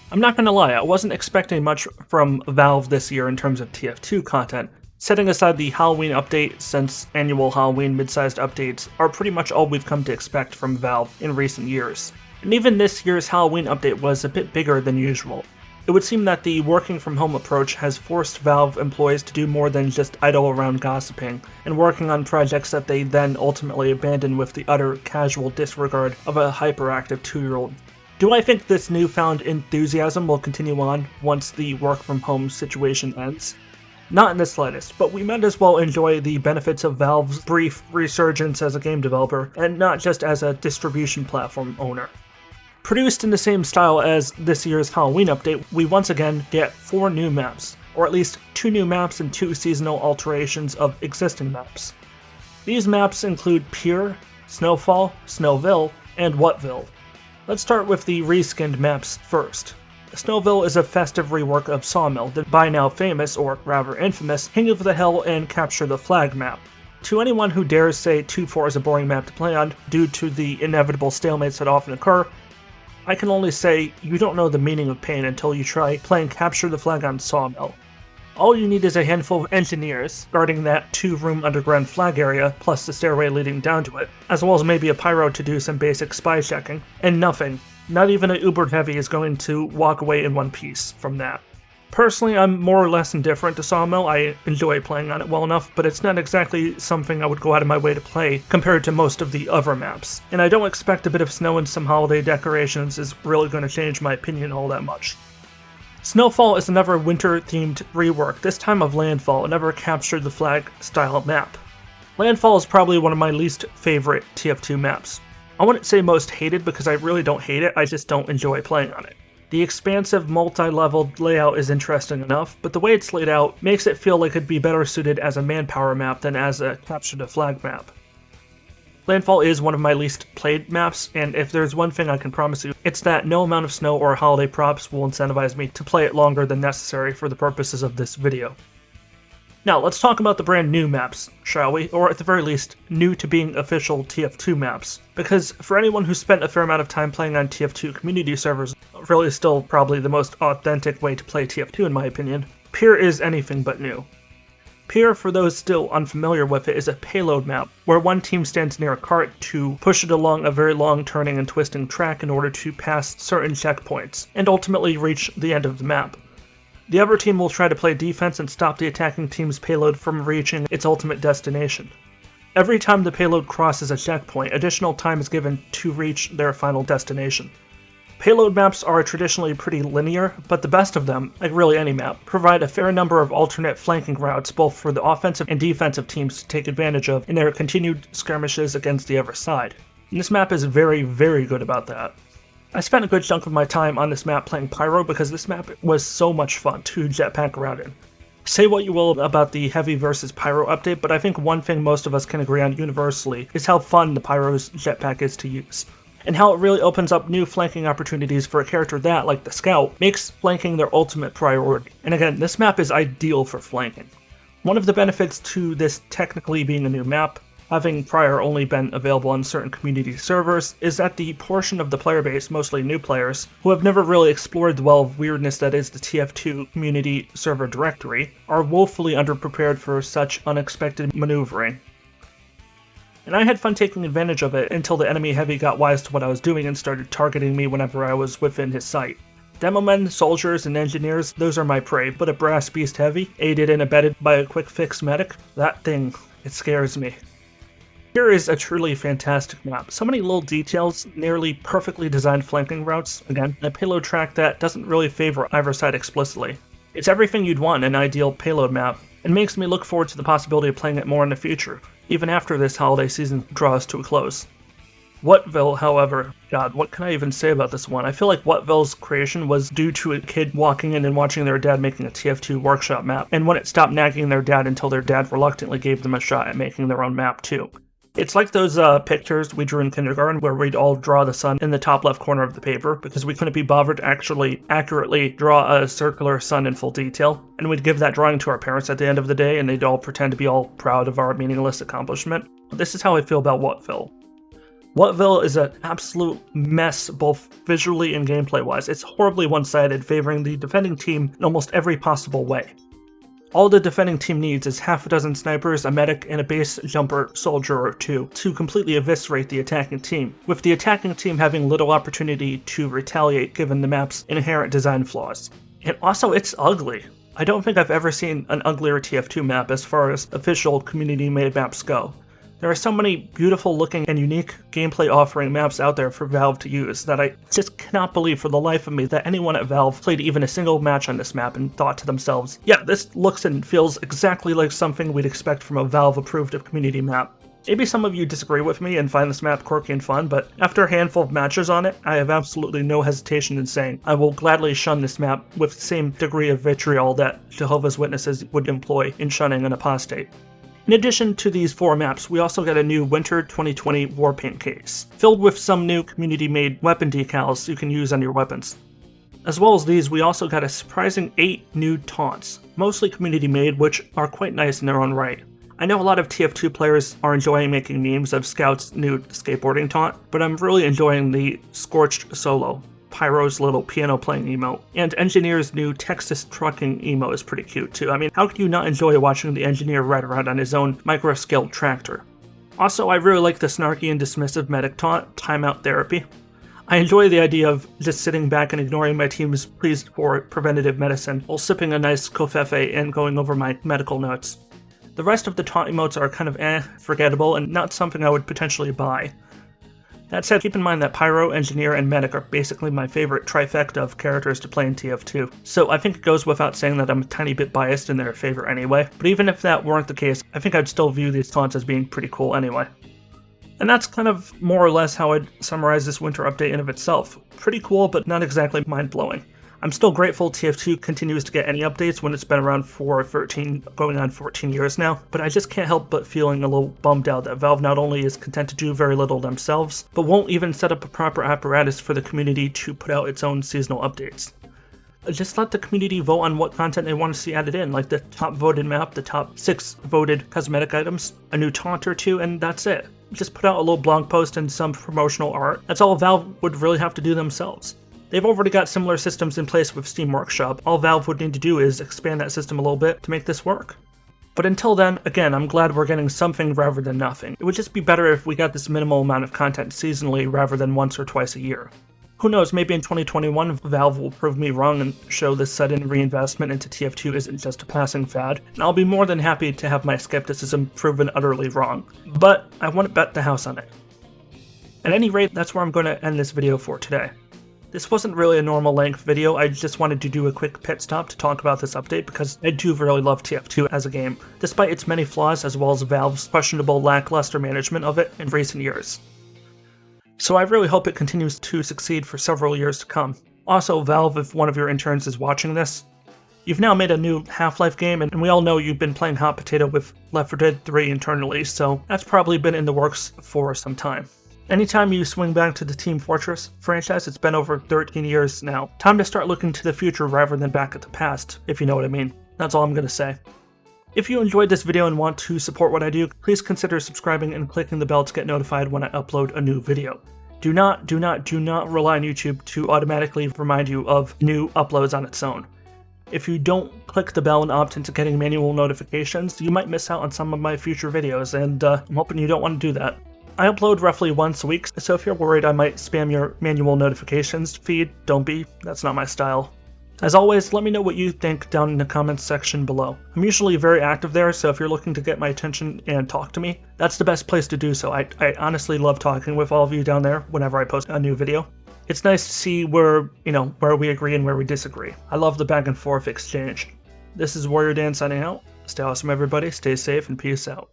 I'm not gonna lie, I wasn't expecting much from Valve this year in terms of TF2 content. Setting aside the Halloween update, since annual Halloween mid-sized updates are pretty much all we've come to expect from Valve in recent years. And even this year's Halloween update was a bit bigger than usual. It would seem that the working from home approach has forced Valve employees to do more than just idle around gossiping, and working on projects that they then ultimately abandon with the utter casual disregard of a hyperactive 2-year-old. Do I think this newfound enthusiasm will continue on once the work from home situation ends? Not in the slightest, but we might as well enjoy the benefits of Valve's brief resurgence as a game developer, and not just as a distribution platform owner. Produced in the same style as this year's Halloween update, we once again get 4 new maps, or at least 2 new maps and 2 seasonal alterations of existing maps. These maps include Pier, Snowfall, Snowville, and Whatville. Let's start with the reskinned maps first. Snowville is a festive rework of Sawmill, the by now famous, or rather infamous, King of the Hill and Capture the Flag map. To anyone who dares say 2-4 is a boring map to play on due to the inevitable stalemates that often occur, I can only say you don't know the meaning of pain until you try playing Capture the Flag on Sawmill. All you need is a handful of engineers guarding that 2-room underground flag area, plus the stairway leading down to it, as well as maybe a pyro to do some basic spy checking, and nothing. Not even an Uber Heavy is going to walk away in one piece from that. Personally, I'm more or less indifferent to Sawmill. I enjoy playing on it well enough, but it's not exactly something I would go out of my way to play compared to most of the other maps. And I don't expect a bit of snow and some holiday decorations is really going to change my opinion all that much. Snowfall is another winter-themed rework, this time of Landfall, another Capture the Flag style map. Landfall is probably one of my least favorite TF2 maps. I wouldn't say most hated because I really don't hate it, I just don't enjoy playing on it. The expansive multi-leveled layout is interesting enough, but the way it's laid out makes it feel like it'd be better suited as a manpower map than as a Capture the Flag map. Landfall is one of my least played maps, and if there's one thing I can promise you, it's that no amount of snow or holiday props will incentivize me to play it longer than necessary for the purposes of this video. Now, let's talk about the brand new maps, shall we? Or at the very least, new to being official TF2 maps. Because for anyone who spent a fair amount of time playing on TF2 community servers, really still probably the most authentic way to play TF2 in my opinion, Pier is anything but new. Pier, for those still unfamiliar with it, is a payload map, where one team stands near a cart to push it along a very long turning and twisting track in order to pass certain checkpoints, and ultimately reach the end of the map. The other team will try to play defense and stop the attacking team's payload from reaching its ultimate destination. Every time the payload crosses a checkpoint, additional time is given to reach their final destination. Payload maps are traditionally pretty linear, but the best of them, like really any map, provide a fair number of alternate flanking routes both for the offensive and defensive teams to take advantage of in their continued skirmishes against the other side. And this map is very, very good about that. I spent a good chunk of my time on this map playing Pyro because this map was so much fun to jetpack around in. Say what you will about the Heavy versus Pyro update, but I think one thing most of us can agree on universally is how fun the Pyro's jetpack is to use, and how it really opens up new flanking opportunities for a character that, like the Scout, makes flanking their ultimate priority. And again, this map is ideal for flanking. One of the benefits to this technically being a new map, having prior only been available on certain community servers, is that the portion of the player base, mostly new players, who have never really explored the well of weirdness that is the TF2 community server directory, are woefully underprepared for such unexpected maneuvering. And I had fun taking advantage of it until the enemy heavy got wise to what I was doing and started targeting me whenever I was within his sight. Demomen, soldiers, and engineers, those are my prey, but a brass beast heavy, aided and abetted by a quick fix medic, that thing, it scares me. Here is a truly fantastic map. So many little details, nearly perfectly designed flanking routes, again, a payload track that doesn't really favor either side explicitly. It's everything you'd want in an ideal payload map, and makes me look forward to the possibility of playing it more in the future, even after this holiday season draws to a close. Whatville, however, God, what can I even say about this one? I feel like Whatville's creation was due to a kid walking in and watching their dad making a TF2 workshop map, and when it stopped nagging their dad until their dad reluctantly gave them a shot at making their own map too. It's like those pictures we drew in kindergarten where we'd all draw the sun in the top left corner of the paper because we couldn't be bothered to actually accurately draw a circular sun in full detail, and we'd give that drawing to our parents at the end of the day and they'd all pretend to be all proud of our meaningless accomplishment. This is how I feel about Whatville. Whatville is an absolute mess both visually and gameplay-wise. It's horribly one-sided, favoring the defending team in almost every possible way. All the defending team needs is half a dozen snipers, a medic, and a base jumper soldier or two to completely eviscerate the attacking team, with the attacking team having little opportunity to retaliate given the map's inherent design flaws. And also, it's ugly. I don't think I've ever seen an uglier TF2 map as far as official community-made maps go. There are so many beautiful looking and unique gameplay offering maps out there for Valve to use that I just cannot believe for the life of me that anyone at Valve played even a single match on this map and thought to themselves, yeah, this looks and feels exactly like something we'd expect from a Valve-approved community map. Maybe some of you disagree with me and find this map quirky and fun, but after a handful of matches on it, I have absolutely no hesitation in saying I will gladly shun this map with the same degree of vitriol that Jehovah's Witnesses would employ in shunning an apostate. In addition to these 4 maps, we also got a new Winter 2020 Warpaint case, filled with some new community-made weapon decals you can use on your weapons. As well as these, we also got a surprising 8 new taunts, mostly community-made, which are quite nice in their own right. I know a lot of TF2 players are enjoying making memes of Scout's new skateboarding taunt, but I'm really enjoying the Scorched Solo, Pyro's little piano playing emote, and Engineer's new Texas trucking emote is pretty cute too. I mean, how could you not enjoy watching the Engineer ride around on his own micro-scaled tractor? Also, I really like the snarky and dismissive medic taunt, Timeout Therapy. I enjoy the idea of just sitting back and ignoring my team's pleas for preventative medicine while sipping a nice kofefe and going over my medical notes. The rest of the taunt emotes are kind of forgettable and not something I would potentially buy. That said, keep in mind that Pyro, Engineer, and Medic are basically my favorite trifecta of characters to play in TF2, so I think it goes without saying that I'm a tiny bit biased in their favor anyway, but even if that weren't the case, I think I'd still view these taunts as being pretty cool anyway. And that's kind of more or less how I'd summarize this winter update in of itself. Pretty cool, but not exactly mind-blowing. I'm still grateful TF2 continues to get any updates when it's been around for 13, going on 14 years now, but I just can't help but feeling a little bummed out that Valve not only is content to do very little themselves, but won't even set up a proper apparatus for the community to put out its own seasonal updates. Just let the community vote on what content they want to see added in, like the top voted map, the top 6 voted cosmetic items, a new taunt or 2, and that's it. Just put out a little blog post and some promotional art. That's all Valve would really have to do themselves. They've already got similar systems in place with Steam Workshop. All Valve would need to do is expand that system a little bit to make this work. But until then, again, I'm glad we're getting something rather than nothing. It would just be better if we got this minimal amount of content seasonally rather than once or twice a year. Who knows, maybe in 2021 Valve will prove me wrong and show this sudden reinvestment into TF2 isn't just a passing fad, and I'll be more than happy to have my skepticism proven utterly wrong. But I wouldn't bet the house on it. At any rate, that's where I'm going to end this video for today. This wasn't really a normal length video, I just wanted to do a quick pit stop to talk about this update because I do really love TF2 as a game, despite its many flaws as well as Valve's questionable lackluster management of it in recent years. So I really hope it continues to succeed for several years to come. Also, Valve, if one of your interns is watching this, you've now made a new Half-Life game, and we all know you've been playing hot potato with Left 4 Dead 3 internally, so that's probably been in the works for some time. Anytime you swing back to the Team Fortress franchise, it's been over 13 years now. Time to start looking to the future rather than back at the past, if you know what I mean. That's all I'm gonna say. If you enjoyed this video and want to support what I do, please consider subscribing and clicking the bell to get notified when I upload a new video. Do not rely on YouTube to automatically remind you of new uploads on its own. If you don't click the bell and opt into getting manual notifications, you might miss out on some of my future videos, and I'm hoping you don't want to do that. I upload roughly once a week, so if you're worried I might spam your manual notifications feed, don't be, that's not my style. As always, let me know what you think down in the comments section below. I'm usually very active there, so if you're looking to get my attention and talk to me, that's the best place to do so. I honestly love talking with all of you down there whenever I post a new video. It's nice to see where we agree and where we disagree. I love the back and forth exchange. This is WarriorDan signing out. Stay awesome everybody, stay safe, and peace out.